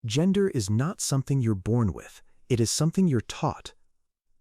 Gender is not something you're born with, it is something you're taught.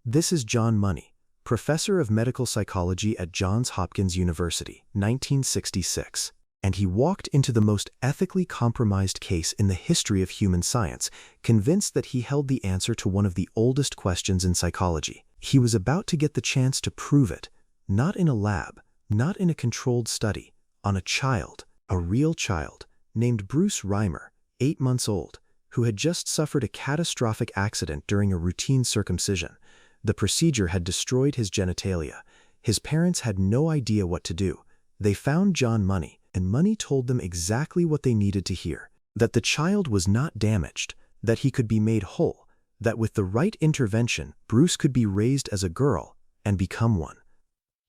This is John Money, professor of medical psychology at Johns Hopkins University, 1966. And he walked into the most ethically compromised case in the history of human science, convinced that he held the answer to one of the oldest questions in psychology. He was about to get the chance to prove it, not in a lab, not in a controlled study, on a child, a real child, named Bruce Reimer, 8 months old, who had just suffered a catastrophic accident during a routine circumcision. The procedure had destroyed his genitalia. His parents had no idea what to do. They found John Money, and Money told them exactly what they needed to hear, that the child was not damaged, that he could be made whole, that with the right intervention, Bruce could be raised as a girl and become one.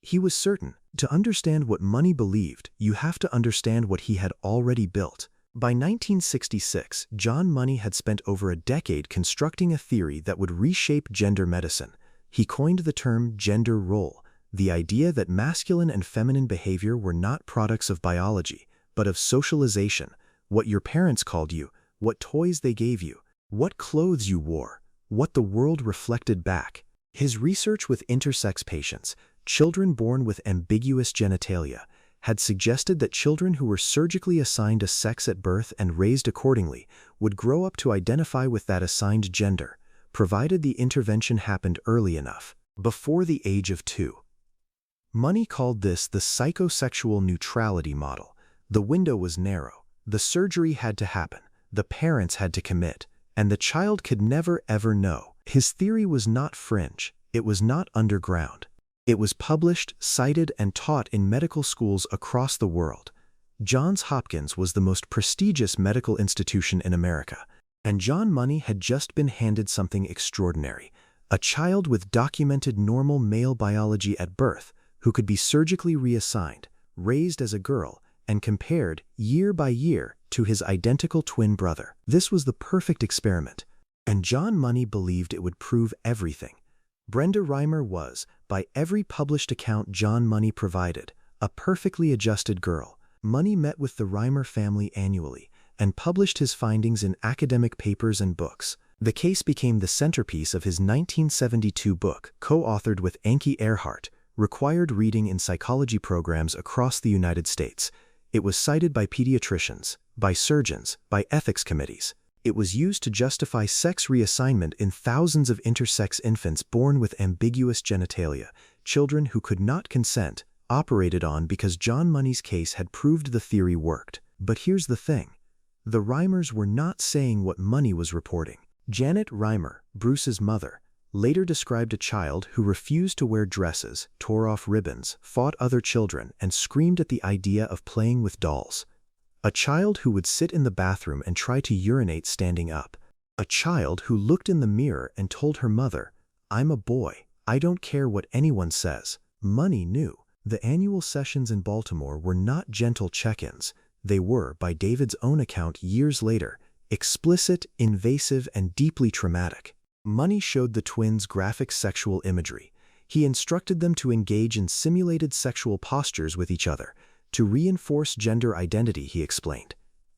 He was certain, to understand what Money believed, you have to understand what he had already built. By 1966, John Money had spent over a decade constructing a theory that would reshape gender medicine. He coined the term gender role, the idea that masculine and feminine behavior were not products of biology, but of socialization, what your parents called you, what toys they gave you, what clothes you wore, what the world reflected back. His research with intersex patients, children born with ambiguous genitalia, had suggested that children who were surgically assigned a sex at birth and raised accordingly would grow up to identify with that assigned gender, provided the intervention happened early enough, before the age of 2. Money called this the psychosexual neutrality model. The window was narrow. The surgery had to happen. The parents had to commit. And the child could never ever know. His theory was not fringe. It was not underground. It was published, cited, and taught in medical schools across the world. Johns Hopkins was the most prestigious medical institution in America. And John Money had just been handed something extraordinary. A child with documented normal male biology at birth, who could be surgically reassigned, raised as a girl, and compared, year by year, to his identical twin brother. This was the perfect experiment, and John Money believed it would prove everything. Brenda Reimer was, by every published account John Money provided, a perfectly adjusted girl. Money met with the Reimer family annually, and published his findings in academic papers and books. The case became the centerpiece of his 1972 book, co-authored with Anki Earhart, required reading in psychology programs across the United States. It was cited by pediatricians, by surgeons, by ethics committees. It was used to justify sex reassignment in thousands of intersex infants born with ambiguous genitalia, children who could not consent, operated on because John Money's case had proved the theory worked. But here's the thing. The Reimers were not saying what Money was reporting. Janet Reimer, Bruce's mother, later described a child who refused to wear dresses, tore off ribbons, fought other children, and screamed at the idea of playing with dolls. A child who would sit in the bathroom and try to urinate standing up. A child who looked in the mirror and told her mother, "I'm a boy, I don't care what anyone says." Money knew. The annual sessions in Baltimore were not gentle check-ins. They were, by David's own account years later, explicit, invasive, and deeply traumatic. Money showed the twins graphic sexual imagery. He instructed them to engage in simulated sexual postures with each other, to reinforce gender identity, he explained.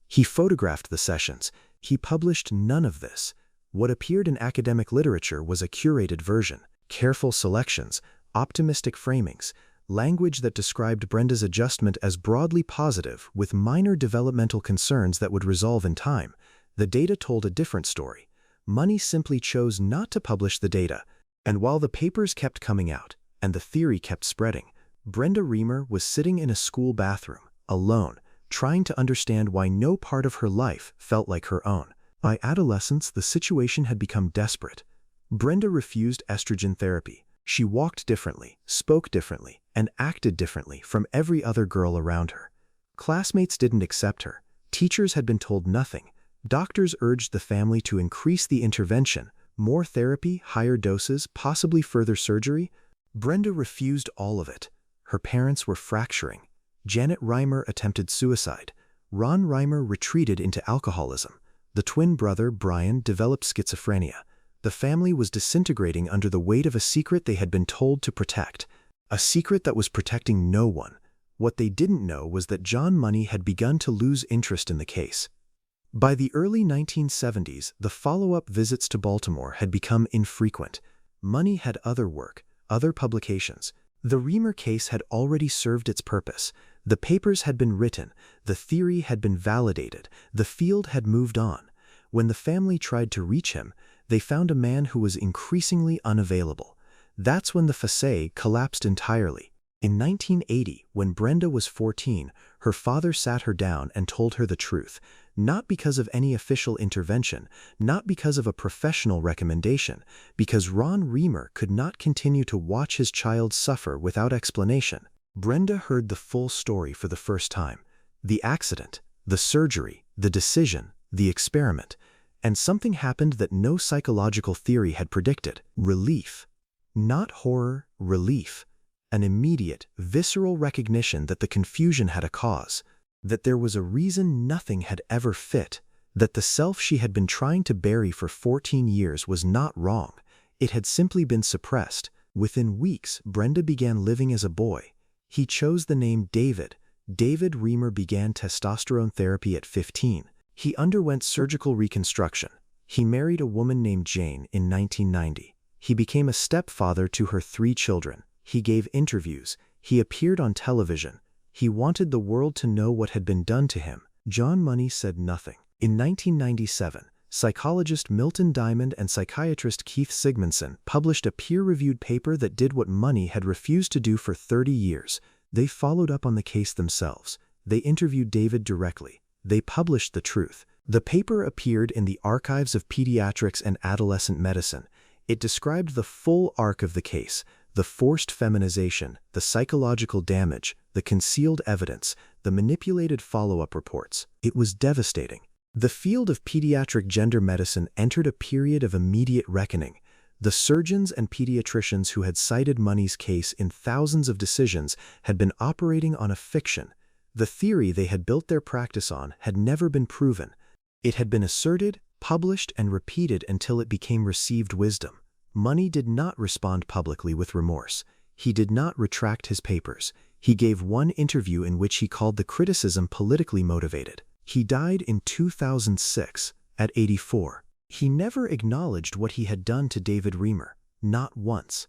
He photographed the sessions. He published none of this. What appeared in academic literature was a curated version, careful selections, optimistic framings, language that described Brenda's adjustment as broadly positive with minor developmental concerns that would resolve in time. The data told a different story. Money simply chose not to publish the data, and while the papers kept coming out and the theory kept spreading, Brenda Reimer was sitting in a school bathroom, alone, trying to understand why no part of her life felt like her own. By adolescence, the situation had become desperate. Brenda refused estrogen therapy. She walked differently, spoke differently, and acted differently from every other girl around her. Classmates didn't accept her. Teachers had been told nothing. Doctors urged the family to increase the intervention, more therapy, higher doses, possibly further surgery. Brenda refused all of it. Her parents were fracturing. Janet Reimer attempted suicide. Ron Reimer retreated into alcoholism. The twin brother, Brian, developed schizophrenia. The family was disintegrating under the weight of a secret they had been told to protect. A secret that was protecting no one. What they didn't know was that John Money had begun to lose interest in the case. By the early 1970s, the follow-up visits to Baltimore had become infrequent. Money had other work, other publications. The Reimer case had already served its purpose. The papers had been written, the theory had been validated, the field had moved on. When the family tried to reach him, they found a man who was increasingly unavailable. That's when the facade collapsed entirely. In 1980, when Brenda was 14, her father sat her down and told her the truth, not because of any official intervention, not because of a professional recommendation, because Ron Reimer could not continue to watch his child suffer without explanation. Brenda heard the full story for the first time. The accident, the surgery, the decision, the experiment. And something happened that no psychological theory had predicted. Relief. Not horror, relief. An immediate, visceral recognition that the confusion had a cause, that there was a reason nothing had ever fit, that the self she had been trying to bury for 14 years was not wrong. It had simply been suppressed. Within weeks, Brenda began living as a boy. He chose the name David. David Reimer began testosterone therapy at 15. He underwent surgical reconstruction. He married a woman named Jane in 1990. He became a stepfather to her 3 children. He gave interviews. He appeared on television. He wanted the world to know what had been done to him. John Money said nothing. In 1997, psychologist Milton Diamond and psychiatrist Keith Sigmundson published a peer-reviewed paper that did what Money had refused to do for 30 years. They followed up on the case themselves. They interviewed David directly. They published the truth. The paper appeared in the Archives of Pediatrics and Adolescent Medicine. It described the full arc of the case, the forced feminization, the psychological damage, the concealed evidence, the manipulated follow-up reports. It was devastating. The field of pediatric gender medicine entered a period of immediate reckoning. The surgeons and pediatricians who had cited Money's case in thousands of decisions had been operating on a fiction. The theory they had built their practice on had never been proven. It had been asserted, published, and repeated until it became received wisdom. Money did not respond publicly with remorse. He did not retract his papers. He gave one interview in which he called the criticism politically motivated. He died in 2006, at 84. He never acknowledged what he had done to David Reimer, not once.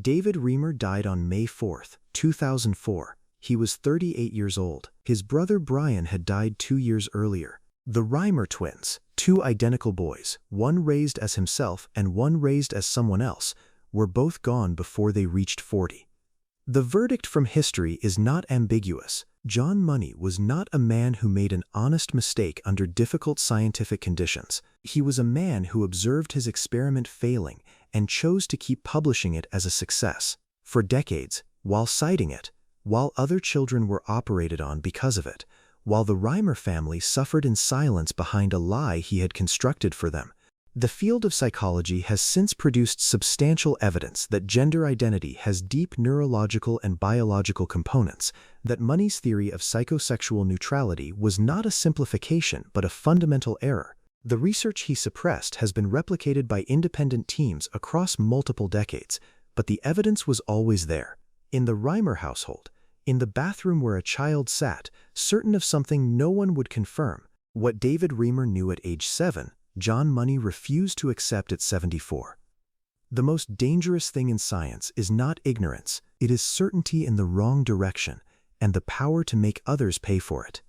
David Reimer died on May 4, 2004. He was 38 years old. His brother Brian had died 2 years earlier. The Reimer twins, 2 identical boys, one raised as himself and one raised as someone else, were both gone before they reached 40. The verdict from history is not ambiguous. John Money was not a man who made an honest mistake under difficult scientific conditions. He was a man who observed his experiment failing and chose to keep publishing it as a success. For decades, while citing it, while other children were operated on because of it, while the Reimer family suffered in silence behind a lie he had constructed for them. The field of psychology has since produced substantial evidence that gender identity has deep neurological and biological components, that Money's theory of psychosexual neutrality was not a simplification but a fundamental error. The research he suppressed has been replicated by independent teams across multiple decades, but the evidence was always there. In the Reimer household, in the bathroom where a child sat, certain of something no one would confirm. What David Reimer knew at age 7, John Money refused to accept at 74. The most dangerous thing in science is not ignorance, it is certainty in the wrong direction, and the power to make others pay for it.